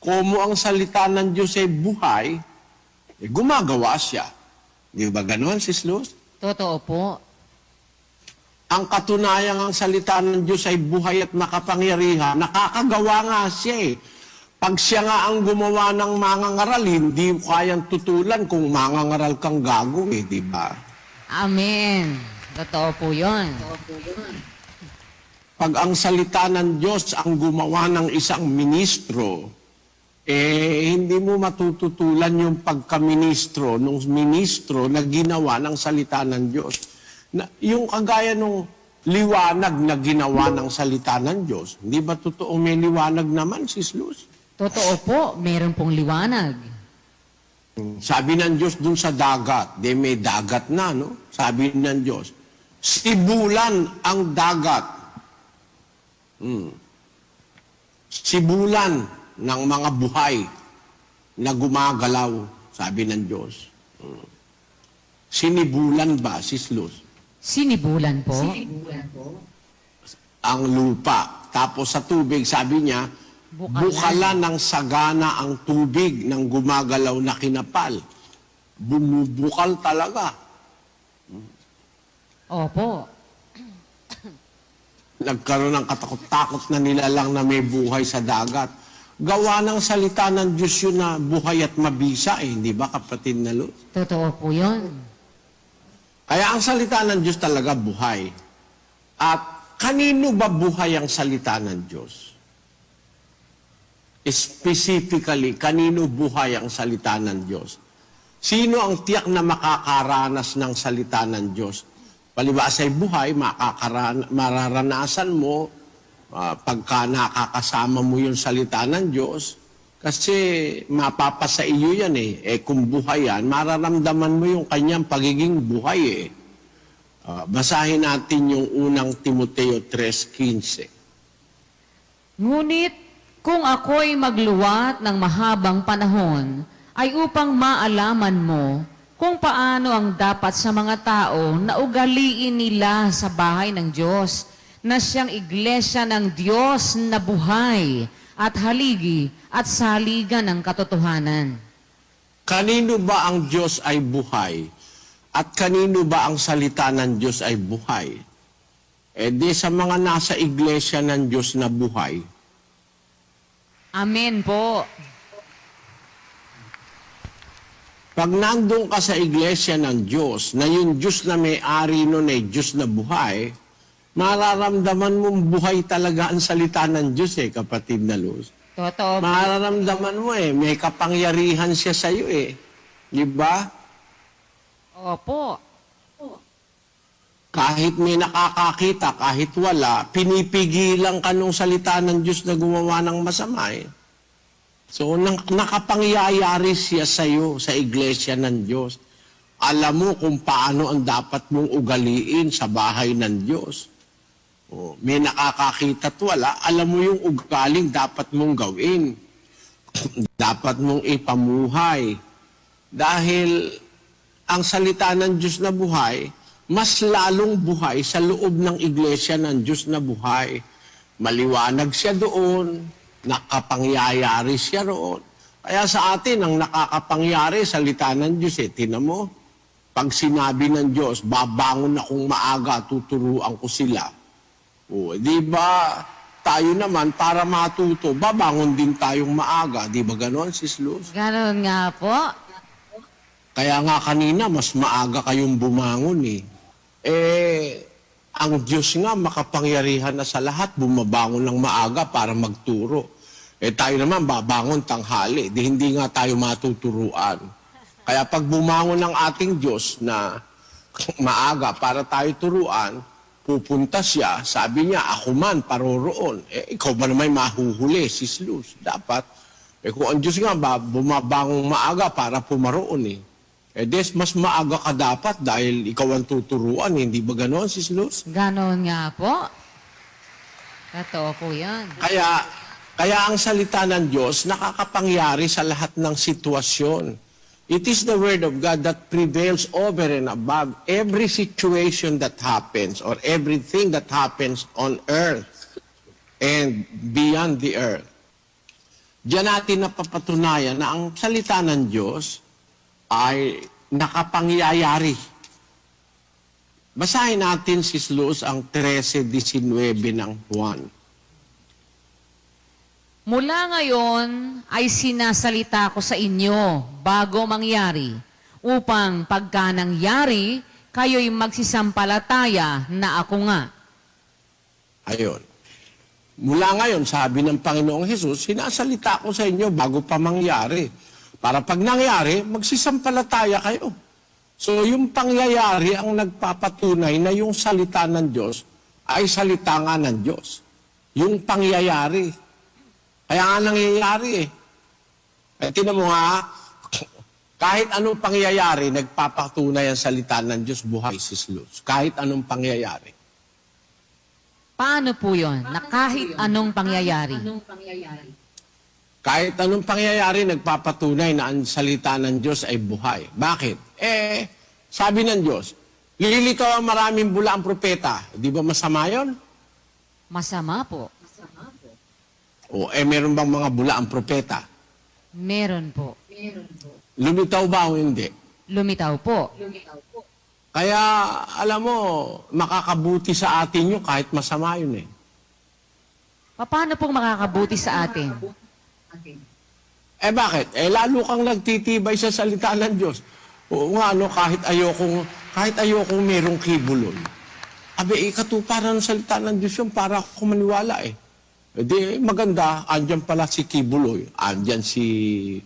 Como ang salita ng Diyos ay buhay, gumagawa siya. Di ba gano'n, Sis Luz? Totoo po. Ang katunayan ang salita ng Diyos ay buhay at makapangyarihan, nakakagawa nga siya eh. Pag siya nga ang gumawa ng mangangaral, hindi kayang tutulan kung mangangaral kang gago eh, di ba? Amen. Totoo po yun. Pag ang salita ng Diyos ang gumawa ng isang ministro, hindi mo matututulan yung pagka-ministro, nung ministro na ginawa ng salita ng Diyos. Yung kagaya nung liwanag na ginawa ng salita ng Diyos, hindi ba totoo may liwanag naman, Sis Luz? Totoo po, meron pong liwanag. Sabi ng Diyos dun sa dagat, may dagat na, no? Sabi ng Diyos, sibulan ang dagat. Sibulan ng mga buhay na gumagalaw, sabi ng Diyos. Sinibulan ba, Sis Luz? Sinibulan po? Ang lupa. Tapos sa tubig, sabi niya, bukalan ng sagana ang tubig ng gumagalaw na kinapal. Bumubukal talaga. Opo. Nagkaroon ng katakot-takot na nilalang na may buhay sa dagat. Gawa ng salita ng Diyos yun na buhay at mabisa eh. Hindi ba, kapatid na Luz? Totoo po yun. Kaya ang salita ng Diyos talaga buhay. At kanino ba buhay ang salita ng Diyos? Specifically, kanino buhay ang salita ng Diyos? Sino ang tiyak na makakaranas ng salita ng Diyos? Palibhasa ay buhay, mararanasan mo pagka nakakasama mo yung salita ng Diyos. Kasi mapapasa iyo yan eh. Kung buhay yan, mararamdaman mo yung kanyang pagiging buhay eh. Basahin natin yung unang Timoteo 3:15. Ngunit kung ako'y magluwat ng mahabang panahon, ay upang maalaman mo kung paano ang dapat sa mga tao na ugaliin nila sa bahay ng Diyos, na siyang iglesia ng Diyos na buhay at haligi at saligan ng katotohanan. Kanino ba ang Diyos ay buhay? At kanino ba ang salita ng Diyos ay buhay? Di sa mga nasa iglesia ng Diyos na buhay. Amen po. Pag nandun ka sa iglesia ng Diyos, na yung Diyos na may-ari nun ay Diyos na buhay, mararamdaman mong buhay talaga ang salita ng Diyos kapatid na Luz. Totoo po. Mararamdaman mo may kapangyarihan siya sa iyo Di ba? Opo. Kahit may nakakakita, kahit wala, pinipigilan ka nung salita ng Diyos na gumawa ng masama So, nakapangyayari siya sa iyo, sa iglesia ng Diyos. Alam mo kung paano ang dapat mong ugaliin sa bahay ng Diyos. May nakakakita at wala, alam mo yung ugaling dapat mong gawin. Dapat mong ipamuhay. Dahil ang salita ng Diyos na buhay, mas lalong buhay sa loob ng iglesia ng Diyos na buhay. Maliwanag siya doon, nakapangyayari siya roon. Kaya sa atin, ang nakakapangyari, salita ng Diyos Tinan mo, pag sinabi ng Diyos, babangon akong maaga, tuturuan ko sila. Di ba, tayo naman, para matuto, babangon din tayong maaga. Di ba ganon, Sis Luz? Ganon nga po. Kaya nga kanina, mas maaga kayong bumangon ang Diyos nga makapangyarihan na sa lahat, bumabangon ng maaga para magturo. Tayo naman babangon tanghali, hindi nga tayo matuturuan. Kaya pag bumangon ng ating Diyos na maaga para tayo turuan, pupunta siya, sabi niya, ako man paroroon. Ikaw ba naman mahuhuli, Sis Luz? Dapat. Kung ang Diyos nga bumabangong maaga para pumaroon mas maaga ka dapat dahil ikaw ang tuturuan. Hindi ba gano'n, Sis Luz? Ganon nga po. Totoo po yan. Kaya ang salita ng Diyos nakakapangyari sa lahat ng sitwasyon. It is the Word of God that prevails over and above every situation that happens or everything that happens on earth and beyond the earth. Diyan natin napapatunayan na ang salita ng Diyos ay nakapangyayari. Basahin natin si Luz ang 13:19 ng Juan. Mula ngayon ay sinasalita ko sa inyo bago mangyari, upang pagka nangyari, kayo'y magsisampalataya na ako nga. Ayon. Mula ngayon, sabi ng Panginoong Hesus, sinasalita ko sa inyo bago pa mangyari. Para pag nangyari, magsisampalataya kayo. So, yung pangyayari ang nagpapatunay na yung salita ng Diyos ay salita nga ng Diyos. Yung pangyayari. Kaya nga nangyayari eh. Tinan mo nga, kahit anong pangyayari, nagpapatunay ang salita ng Diyos, buhay si Luz. Kahit anong pangyayari. Paano po yun? Na kahit anong pangyayari? Kahit anong pangyayari, nagpapatunay na ang salita ng Diyos ay buhay. Bakit? Sabi ng Diyos, lilitaw ang maraming bula ang propeta. Di ba masama yun? Masama po. Meron bang mga bula ang propeta? Meron po. Lumitaw ba o hindi? Lumitaw po. Kaya, alam mo, makakabuti sa atin yun kahit masama yun eh. Paano pong makakabuti sa atin? Bakit? Lalo kang nagtitibay sa salita ng Diyos. Oo nga, kahit ayokong merong kibulon. Katuparan ng salita ng Diyos yun para ako maniwala eh. Di maganda, andyan pala si Kibuloy, andyan si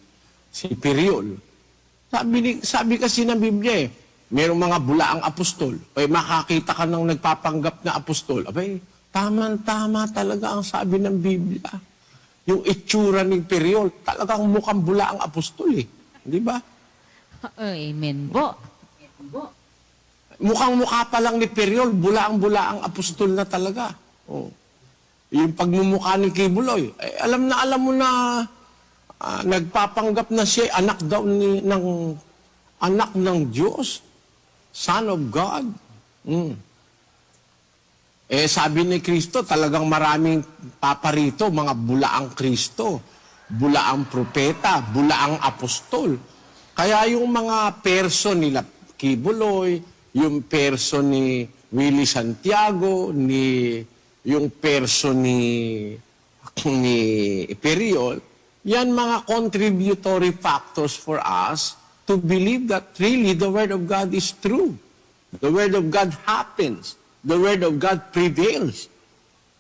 Periol. Sabi kasi ng Biblia eh, merong mga bulaang apostol. Makakita ka ng nagpapanggap na apostol. Tama-tama talaga ang sabi ng Biblia. Yung itsura ni Periol, talagang mukhang bulaang apostol eh. Di ba? Amen po. Mukhang-mukha pa lang ni Periol, bulaang-bulaang apostol na talaga. Yung pagmumukha ni Kibuloy, alam mo na nagpapanggap na siya anak ng Diyos, Son of God. Sabi ni Kristo, talagang maraming paparito, mga bulaang Kristo, bulaang propeta, bulaang apostol. Kaya yung mga person nila Kibuloy, yung person ni Willie Santiago, yung person ni Periol, yan mga contributory factors for us to believe that really the Word of God is true. The Word of God happens. The Word of God prevails.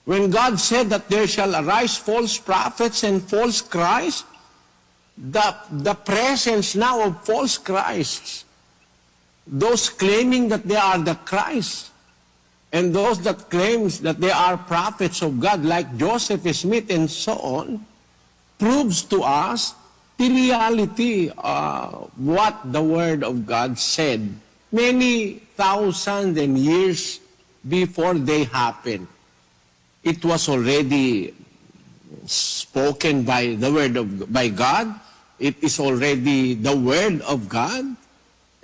When God said that there shall arise false prophets and false Christs, the presence now of false Christs, those claiming that they are the Christ, and those that claims that they are prophets of God, like Joseph Smith and so on, proves to us the reality of what the Word of God said many thousands and years before they happened. It was already spoken by by God. It is already the Word of God,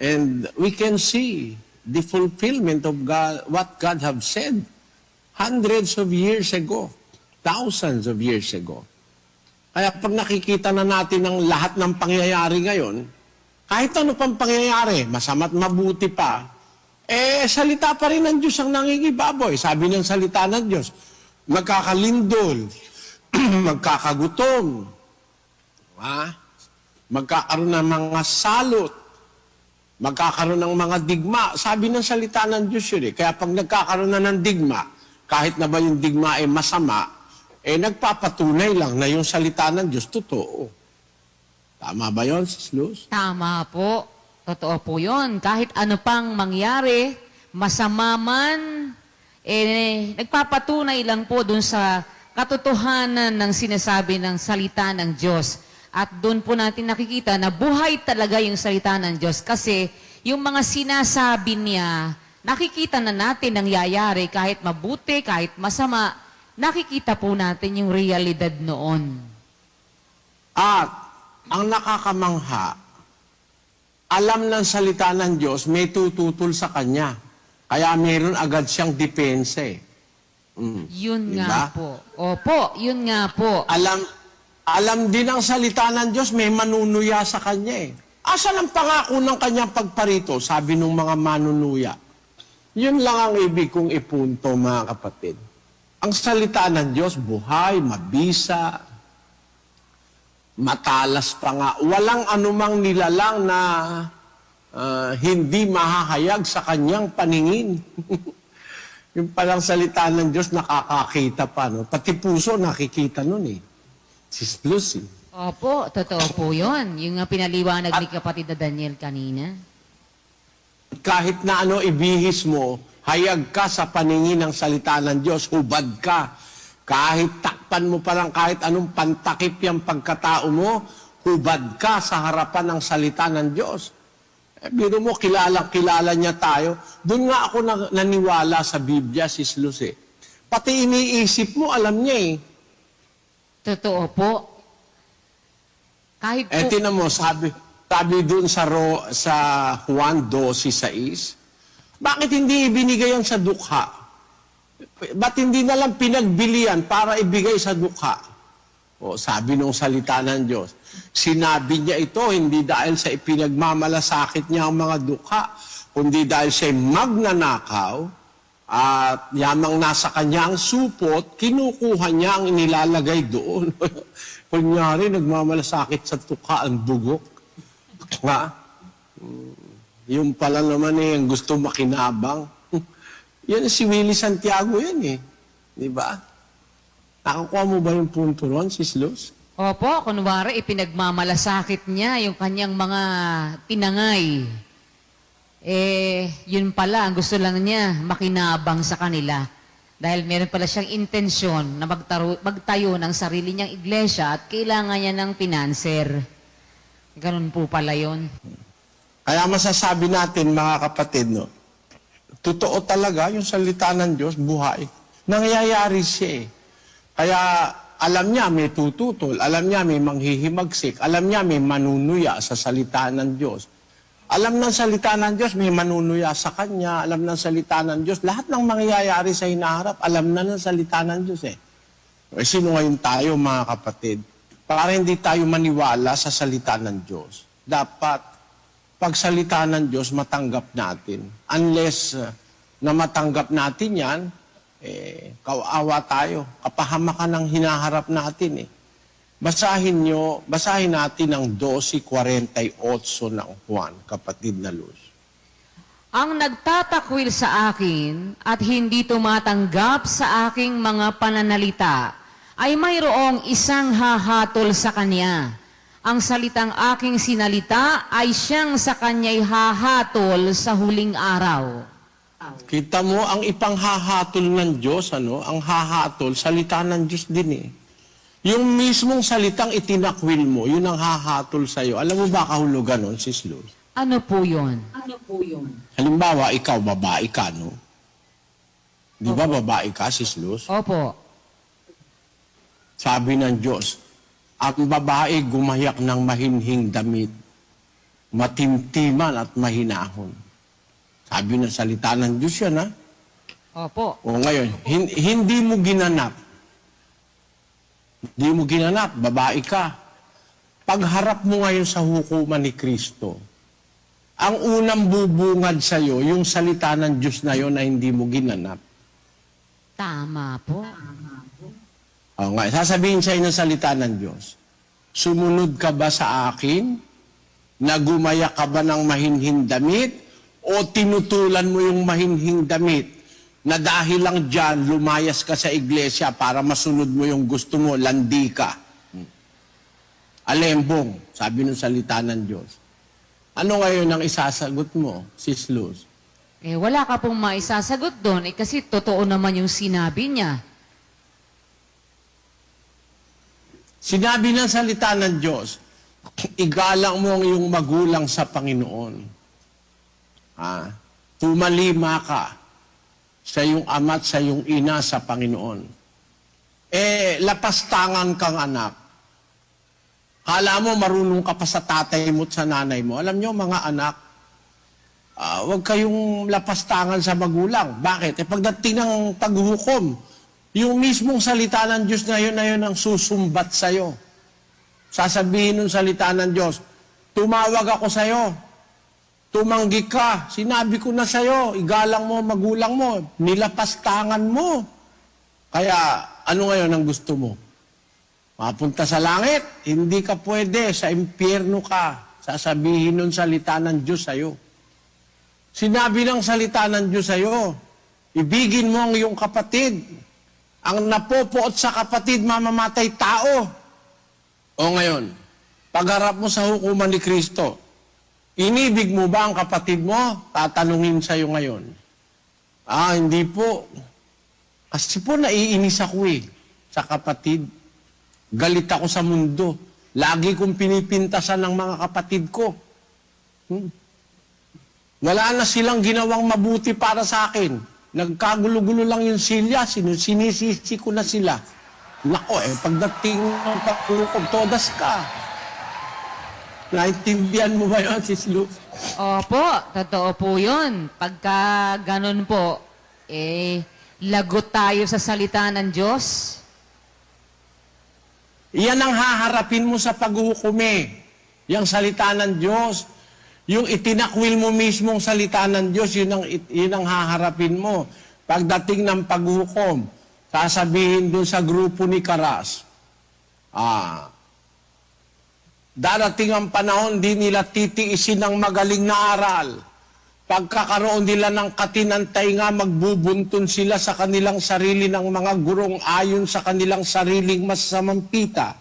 and we can see the fulfillment of God, what God have said hundreds of years ago, thousands of years ago. Kaya pag nakikita na natin ang lahat ng pangyayari ngayon, kahit ano pang pangyayari, masama't mabuti pa, salita pa rin ng Diyos ang nangingibaboy. Sabi ng salita ng Diyos, magkakalindol, magkakagutom, magkakaroon ng mga salot, magkakaroon ng mga digma. Sabi ng salita ng Diyos yun eh. Kaya pag nagkakaroon na ng digma, kahit na ba yung digma ay masama, nagpapatunay lang na yung salita ng Diyos totoo. Tama ba yun, Sis Luz? Tama po. Totoo po yun. Kahit ano pang mangyari, masama man, nagpapatunay lang po dun sa katotohanan ng sinasabi ng salita ng Diyos. At doon po natin nakikita na buhay talaga yung salita ng Diyos kasi yung mga sinasabi niya, nakikita na natin nangyayari kahit mabuti, kahit masama, nakikita po natin yung realidad noon. At ang nakakamangha, alam ng salita ng Diyos, may tututol sa Kanya. Kaya meron agad siyang depensa eh. Yun Diba? nga po. Opo, yun nga po. Alam din ang salita ng Diyos, may manunuya sa kanya eh. Asan ang pangako ng kanyang pagparito? Sabi ng mga manunuya. Yun lang ang ibig kong ipunto, mga kapatid. Ang salita ng Diyos, buhay, mabisa, matalas pa nga. Walang anumang nilalang na hindi mahahayag sa kanyang paningin. Yung palang salita ng Diyos, nakakakita pa. No? Pati puso, nakikita nun eh. Sis Lucy. Opo, totoo po yun. Yung nga pinaliwanag ni kapatid na Daniel kanina. Kahit na ano ibihis mo, hayag ka sa paningin ng salita ng Diyos, hubad ka. Kahit takpan mo parang kahit anong pantakip yung pagkatao mo, hubad ka sa harapan ng salita ng Diyos. Biro mo, kilala niya tayo. Doon nga ako naniwala sa Biblia, Sis Lucy. Pati iniisip mo, alam niya eh. Totoo po. Kahit po... Tinan mo, sabi doon sa Juan 12:6, bakit hindi ibinigay yan sa dukha? Ba't hindi na lang pinagbilian para ibigay sa dukha? O, sabi nung salita ng Diyos, sinabi niya ito hindi dahil sa ipinagmamalasakit niya ang mga dukha, kundi dahil siya magnanakaw at yamang nasa kanya ang supot, kinukuha niya ang inilalagay doon. Kunyari, nagmamalasakit sa dukha ang bugok. Nga, yung pala naman eh, ang gusto makinabang. Yan si Willie Santiago yan eh. Di ba? Nakakuha mo ba yung punto ron, Sis Luz? Opo, kunwari, ipinagmamalasakit niya yung kanyang mga tinangay. Yun pala, ang gusto lang niya, makinabang sa kanila. Dahil meron pala siyang intensyon na magtayo ng sarili niyang iglesia at kailangan niya ng financer. Ganun po pala yun. Kaya masasabi natin, mga kapatid, no, totoo talaga yung salita ng Diyos, buhay. Nangyayari siya eh. Kaya alam niya may tututol, alam niya may manghihimagsik, alam niya may manunuya sa salita ng Diyos. Alam ng salita ng Diyos, may manunuya sa Kanya, alam ng salita ng Diyos, lahat ng mangyayari sa hinaharap, alam na ng salita ng Diyos eh. Sino ngayon tayo, mga kapatid? Para hindi tayo maniwala sa salita ng Diyos. Dapat, pag salita ng Diyos, matanggap natin. Unless na matanggap natin yan, kawawa tayo. Kapahamakan ng hinaharap natin eh. Basahin natin ang 12:48 ng Juan, kapatid na Luz. Ang nagtatakwil sa akin at hindi tumatanggap sa aking mga pananalita ay mayroong isang hahatol sa kanya. Ang salitang aking sinalita ay siyang sa kanya'y hahatol sa huling araw. Kita mo, ang ipanghahatol ng Diyos, ang hahatol, salita ng Diyos din eh. Yung mismong salitang itinakwil mo, yun ang hahatol sa'yo. Alam mo ba kahulugan nun, Sis Luz? Ano po yun? Halimbawa, ikaw, babae ka, no? Di ba babae ka, Sis Luz? Opo. Sabi ng Diyos, ang babae gumayak ng mahinhing damit, matimtiman at mahinahon. Sabi ng salita ng Diyos yan, ha? Opo. O ngayon, hindi mo ginanap. Hindi mo ginanap, babae ka. Pagharap mo ngayon sa hukuman ni Kristo, ang unang bubungad sa'yo, yung salita ng Diyos na yun na hindi mo ginanap. Tama po. O nga, sasabihin sa'yo ng salita ng Diyos, sumunod ka ba sa akin? Nagumaya ka ba ng mahinhing damit? O tinutulan mo yung mahinhing damit? Na dahil lang dyan, lumayas ka sa iglesia para masunod mo yung gusto mo, landi ka. Alembong, sabi ng salita ng Diyos. Ano ngayon ang isasagot mo, Sis Luz? Wala ka pong maisasagot doon, kasi totoo naman yung sinabi niya. Sinabi ng salita ng Diyos, igalang mo ang iyong magulang sa Panginoon. Tumalima ka sa iyong ama at sa iyong ina sa Panginoon. Lapastangan kang anak. Kala mo marunong ka pa sa tatay mo at sa nanay mo. Alam nyo, mga anak, huwag kayong lapastangan sa magulang. Bakit? Pagdating ng taghukom, yung mismong salita ng Diyos na yun ang susumbat sa'yo. sasabihin ng salita ng Diyos, tumawag ako sa'yo, tumanggi ka, sinabi ko na sa'yo, igalang mo, magulang mo, nilapastangan mo. Kaya, ano ngayon ang gusto mo? Mapunta sa langit, hindi ka pwede, sa impyerno ka, sasabihin ng salita ng Diyos sa'yo. Sinabi ng salita ng Diyos sa'yo, ibigin mo ang iyong kapatid. Ang napopoot sa kapatid, mamamatay tao. O ngayon, pagharap mo sa hukuman ni Kristo, inibig mo ba ang kapatid mo? Tatanungin sa'yo ngayon. Hindi po. Kasi po naiinis ako sa kapatid. Galit ako sa mundo. Lagi kong pinipintasan ng mga kapatid ko. Wala na silang ginawang mabuti para sa akin. Nagkagulo-gulo lang yung silya, sinisisi ko na sila. Nako pagdating ng pagkulukog, todas ka. Naintindihan mo ba yun, Sis Lu? Opo, totoo po yun. Pagka ganun po, lagot tayo sa salita ng Diyos. Iyan ang haharapin mo sa paghuhukom. Yung salita ng Diyos. Yung itinakwil mo mismong salita ng Diyos, yun ang haharapin mo. Pagdating ng paghuhukom, sasabihin dun sa grupo ni Karas, darating ang panahon, di nila titiisin ng magaling na aral. Pagkakaroon nila ng katinantay nga, magbubuntun sila sa kanilang sarili ng mga gurong ayon sa kanilang sariling masasamang pita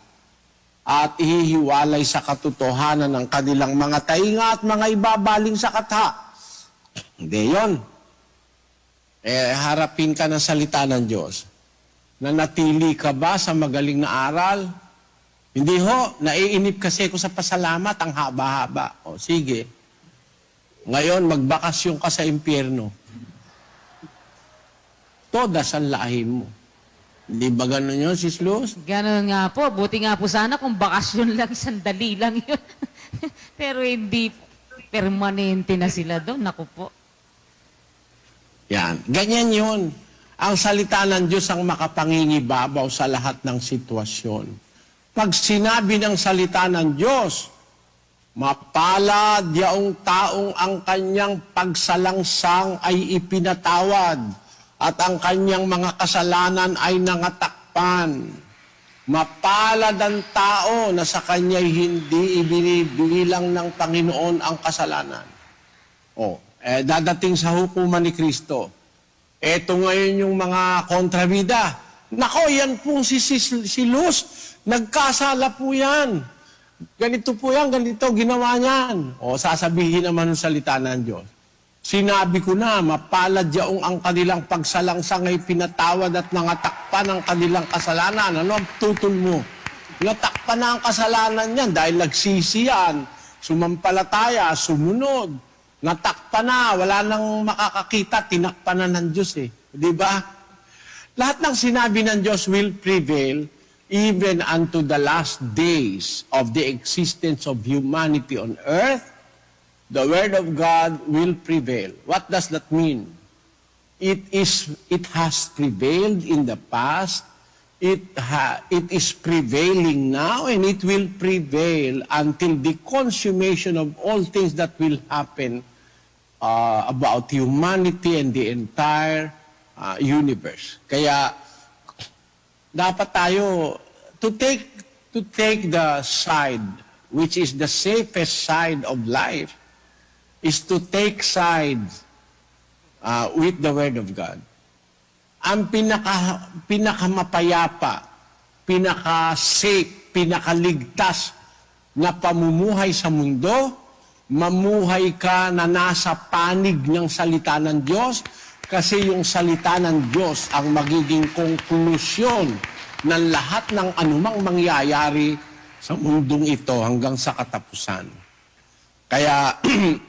at ihihiwalay sa katotohanan ng kanilang mga tainga at mga ibabaling sa katha. Hindi yun. Harapin ka ng salita ng Diyos. Nanatili ka ba sa magaling na aral? Hindi ho, naiinip kasi ko sa pasalamat, ang haba-haba. O sige, ngayon magbakasyon ka sa impyerno. Todas ang lahi mo. Hindi ba ganun yun, Sis Luz? Ganun nga po. Buti nga po sana kung bakasyon lang, sandali lang yun. Pero hindi permanente na sila doon. Naku po. Yan. Ganyan yun. Ang salita ng Diyos ang makapangingibabaw sa lahat ng sitwasyon. Pag sinabi ng salita ng Diyos, mapalad yaong taong ang kanyang pagsalangsang ay ipinatawad at ang kanyang mga kasalanan ay nangatakpan. Mapalad ang tao na sa kanya'y hindi ibinibilang ng Panginoon ang kasalanan. Dadating sa hukuman ni Kristo. Eto ngayon yung mga kontrabida. Nako, yan po si Luz. Nagkasala po yan. Ganito po yan, ganito, ginawa niyan. Sasabihin naman ng salita ng Diyos. Sinabi ko na, mapalad yaong ang kanilang pagsalangsang ay pinatawad at nangatakpan ang kanilang kasalanan. Ano ang tutol mo? Natakpan na ang kasalanan niyan dahil nagsisi yan, sumampalataya, sumunod. Natakpan na, wala nang makakakita, tinakpan na ng Diyos Di ba? Lahat ng sinabi ng Diyos will prevail even unto the last days of the existence of humanity on earth. The Word of God will prevail. What does that mean? It has prevailed in the past. It is prevailing now, and it will prevail until the consummation of all things that will happen about humanity and the entire universe. Kaya dapat tayo to take the side which is the safest side of life is to take sides with the Word of God. Ang pinakamapayapa, pinaka-safe, pinakaligtas na pamumuhay sa mundo, mamuhay ka na nasa panig ng salita ng Diyos, kasi yung salita ng Diyos ang magiging konklusyon ng lahat ng anumang mangyayari sa mundong ito hanggang sa katapusan. Kaya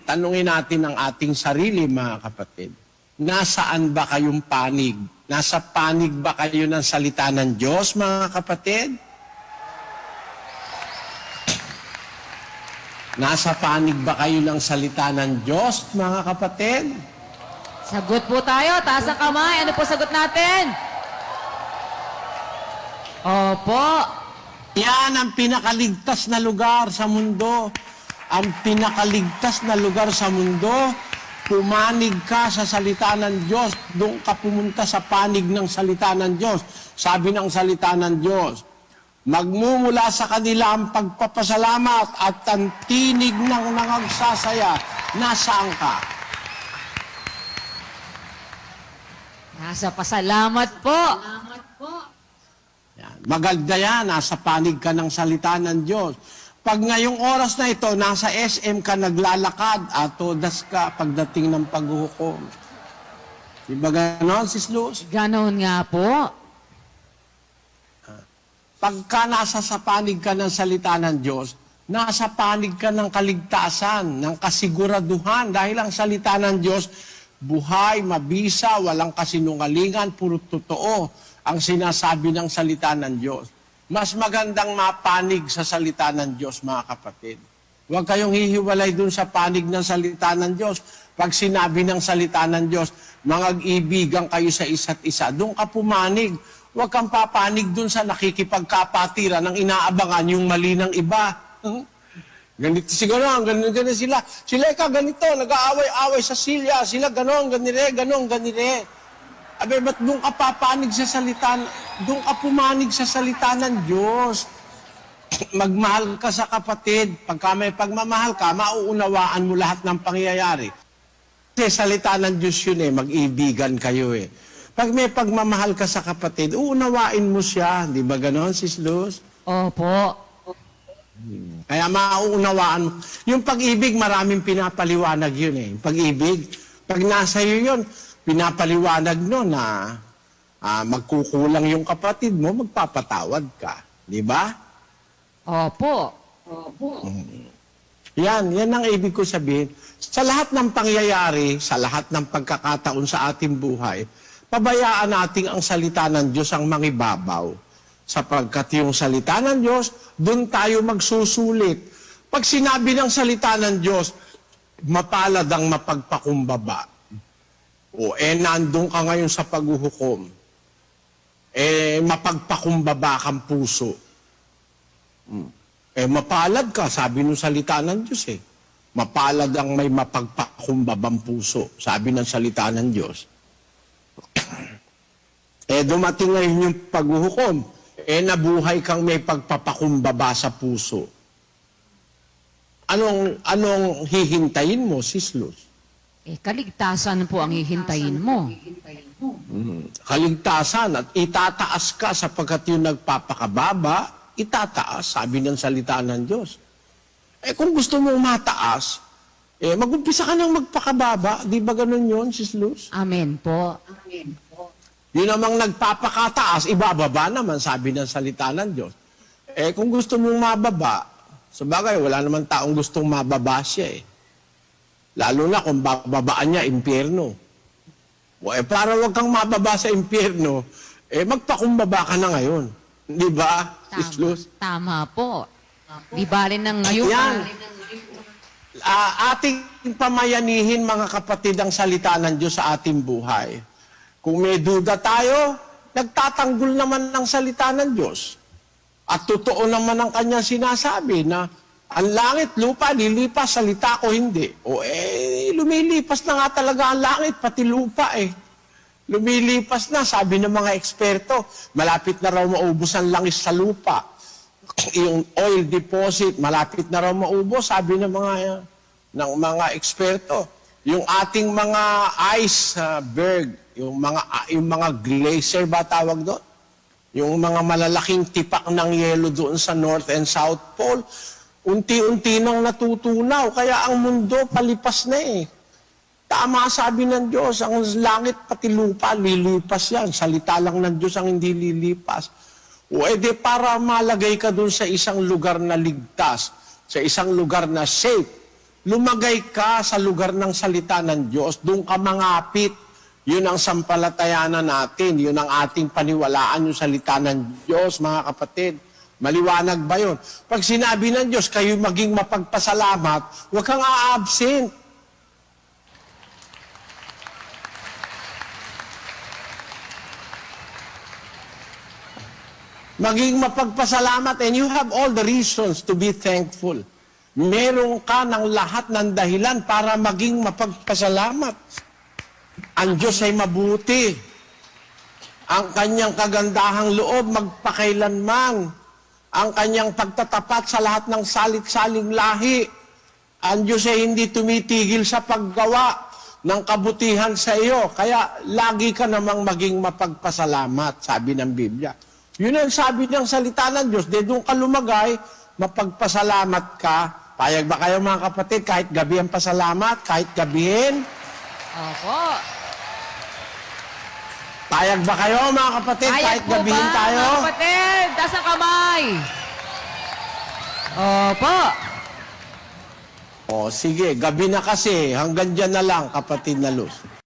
tanungin natin ang ating sarili, mga kapatid. Nasaan ba kayong panig? Nasa panig ba kayo ng salita ng Diyos, mga kapatid? Nasa panig ba kayo ng salita ng Diyos, mga kapatid? Sagot po tayo. Taas ang kamay. Ano po sagot natin? Opo. Yan ang pinakaligtas na lugar sa mundo. Ang pinakaligtas na lugar sa mundo, pumanig ka sa salita ng Diyos. Doon ka pumunta sa panig ng salita ng Diyos. Sabi ng salita ng Diyos, magmumula sa kanila ang pagpapasalamat at ang tinig ng nangagsasaya. Nasaan ka? Nasa pasalamat po. Yan. Maganda yan, nasa panig ka ng salita ng Diyos. Pag ngayong oras na ito, nasa SM ka naglalakad at todas ka pagdating ng paghuhukom. Di ba ganon, Sis Luz? Ganon nga po. Pagka nasa sa panig ka ng salita ng Diyos, nasa panig ka ng kaligtasan, ng kasiguraduhan, dahil ang salita ng Diyos, buhay, mabisa, walang kasinungalingan, puro totoo ang sinasabi ng salita ng Diyos. Mas magandang mapanig sa salita ng Diyos, mga kapatid. Huwag kayong hihiwalay dun sa panig ng salita ng Diyos. Pag sinabi ng salita ng Diyos, mangag-ibigan kayo sa isa't isa, doon ka pumanig. Huwag kang papanig dun sa nakikipagkapatiran ng inaabangan yung mali ng iba. Ganito siguro, ganito sila. Sila ganito, nag-aaway-aaway sa silya. Sila ganon, ganire. Abe, ba't doon ka papanig sa salita, doon ka pumanig sa salita ng Diyos? Magmahal ka sa kapatid. Pagka may pagmamahal ka, mauunawaan mo lahat ng pangyayari. Kasi salita ng Diyos yun mag-ibigan kayo Pag may pagmamahal ka sa kapatid, uunawain mo siya. Di ba ganon, Sis Luz? Opo. Kaya mauunawaan mo. Yung pag-ibig, maraming pinapaliwanag yun Yung pag-ibig, pag nasa iyo yun, pinapaliwanag no na magkukulang yung kapatid mo, magpapatawad ka. Di ba? Opo. Yan ang ibig ko sabihin. Sa lahat ng pangyayari, sa lahat ng pagkakataon sa ating buhay, pabayaan natin ang salita ng Diyos ang mangibabaw. Sapagkat yung salita ng Diyos, doon tayo magsusulit. Pag sinabi ng salita ng Diyos, mapalad ang mapagpakumbaba. Nandun ka ngayon sa paghuhukom. Mapagpakumbaba kang puso. Mapalad ka, sabi ng salita ng Diyos Mapalad ang may mapagpakumbabang puso, sabi ng salita ng Diyos. Dumating ngayon yung paghuhukom. Nabuhay kang may pagpapakumbaba sa puso. Anong hihintayin mo, Sis Luz? Kaligtasan po ang hihintayin mo. Kaligtasan at itataas ka sapagkat yung nagpapakababa, itataas, sabi ng salita ng Diyos. Kung gusto mong mataas, mag-umpisa ka ng magpakababa. Di ba ganun yun, Sis Luz? Amen po. Yun namang nagpapakataas, ibababa naman, sabi ng salita ng Diyos. Kung gusto mong mababa, sabagay, wala naman taong gustong mababa siya Lalo na kung bababaan niya, impyerno. Para wag kang mababa sa impyerno, magpakumbaba ka na ngayon. Di ba? Tama po. Di bali ng ngayon. Yan. Ating pamayanihin, mga kapatid, ang salita ng Diyos sa ating buhay. Kung may duda tayo, nagtatanggol naman ng salita ng Diyos. At totoo naman ang kanyang sinasabi na ang langit, lupa, lilipas, salita ko hindi. Lumilipas na nga talaga ang langit, pati lupa Lumilipas na, sabi ng mga eksperto, malapit na raw maubos ang langis sa lupa. Yung oil deposit, malapit na raw maubos, sabi ng mga eksperto. Yung ating mga iceberg, yung mga glacier ba tawag doon? Yung mga malalaking tipak ng yelo doon sa North and South Pole, unti-unti nang natutunaw, kaya ang mundo palipas na Tama sabi ng Diyos, ang langit pati lupa, lilipas yan. Salita lang ng Diyos ang hindi lilipas. Para malagay ka dun sa isang lugar na ligtas, sa isang lugar na safe, lumagay ka sa lugar ng salita ng Diyos, doon ka mangapit. Yun ang sampalatayanan natin, yun ang ating paniwalaan, yung salita ng Diyos, mga kapatid. Maliwanag ba yun? Pag sinabi ng Diyos, kayo maging mapagpasalamat, huwag kang a-absent. Maging mapagpasalamat, and you have all the reasons to be thankful. Meron ka ng lahat ng dahilan para maging mapagpasalamat. Ang Diyos ay mabuti. Ang kanyang kagandahang loob magpakailanman. Ang kanyang pagtatapat sa lahat ng salit-saling lahi. Ang Diyos ay hindi tumitigil sa paggawa ng kabutihan sa iyo. Kaya lagi ka namang maging mapagpasalamat, sabi ng Biblia. Yun ang sabi ng salita ng Diyos. Doon ka lumagay, mapagpasalamat ka. Payag ba kayo mga kapatid, kahit gabi ang pasalamat, kahit gabihin? Opo. Payag ba kayo mga kapatid, kahit Payag po gabihin ba, tayo? mga kapatid? Taas ang kamay. Opo. O sige, gabi na kasi, hanggang dyan na lang kapatid na Luz.